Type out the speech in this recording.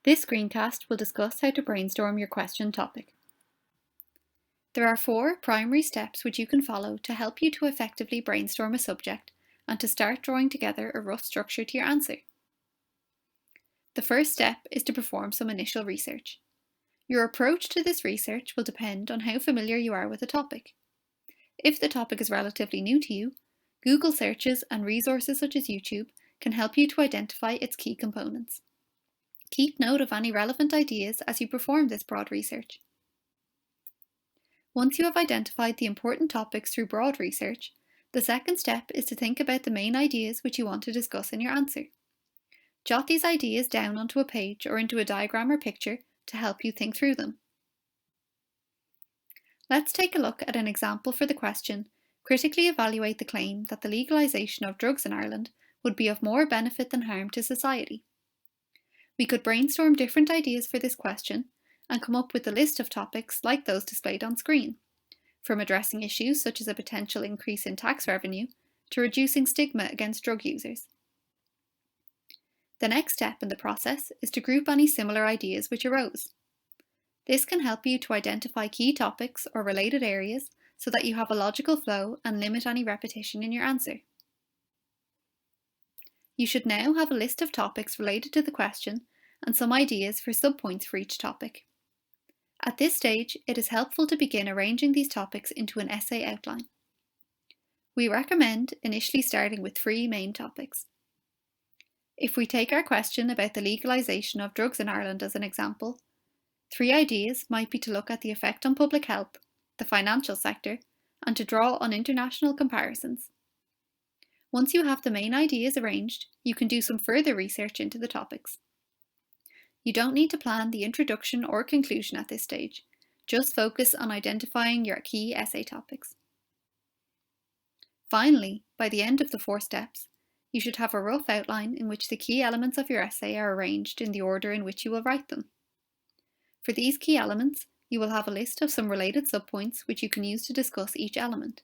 This screencast will discuss how to brainstorm your question topic. There are 4 primary steps which you can follow to help you to effectively brainstorm a subject and to start drawing together a rough structure to your answer. The first step is to perform some initial research. Your approach to this research will depend on how familiar you are with the topic. If the topic is relatively new to you, Google searches and resources such as YouTube can help you to identify its key components. Keep note of any relevant ideas as you perform this broad research. Once you have identified the important topics through broad research, the second step is to think about the main ideas which you want to discuss in your answer. Jot these ideas down onto a page or into a diagram or picture to help you think through them. Let's take a look at an example for the question, critically evaluate the claim that the legalisation of drugs in Ireland would be of more benefit than harm to society. We could brainstorm different ideas for this question and come up with a list of topics like those displayed on screen, from addressing issues such as a potential increase in tax revenue to reducing stigma against drug users. The next step in the process is to group any similar ideas which arose. This can help you to identify key topics or related areas so that you have a logical flow and limit any repetition in your answer. You should now have a list of topics related to the question and some ideas for subpoints for each topic. At this stage, it is helpful to begin arranging these topics into an essay outline. We recommend initially starting with 3 main topics. If we take our question about the legalisation of drugs in Ireland as an example, 3 ideas might be to look at the effect on public health, the financial sector, and to draw on international comparisons. Once you have the main ideas arranged, you can do some further research into the topics. You don't need to plan the introduction or conclusion at this stage, just focus on identifying your key essay topics. Finally, by the end of the 4 steps, you should have a rough outline in which the key elements of your essay are arranged in the order in which you will write them. For these key elements, you will have a list of some related subpoints which you can use to discuss each element.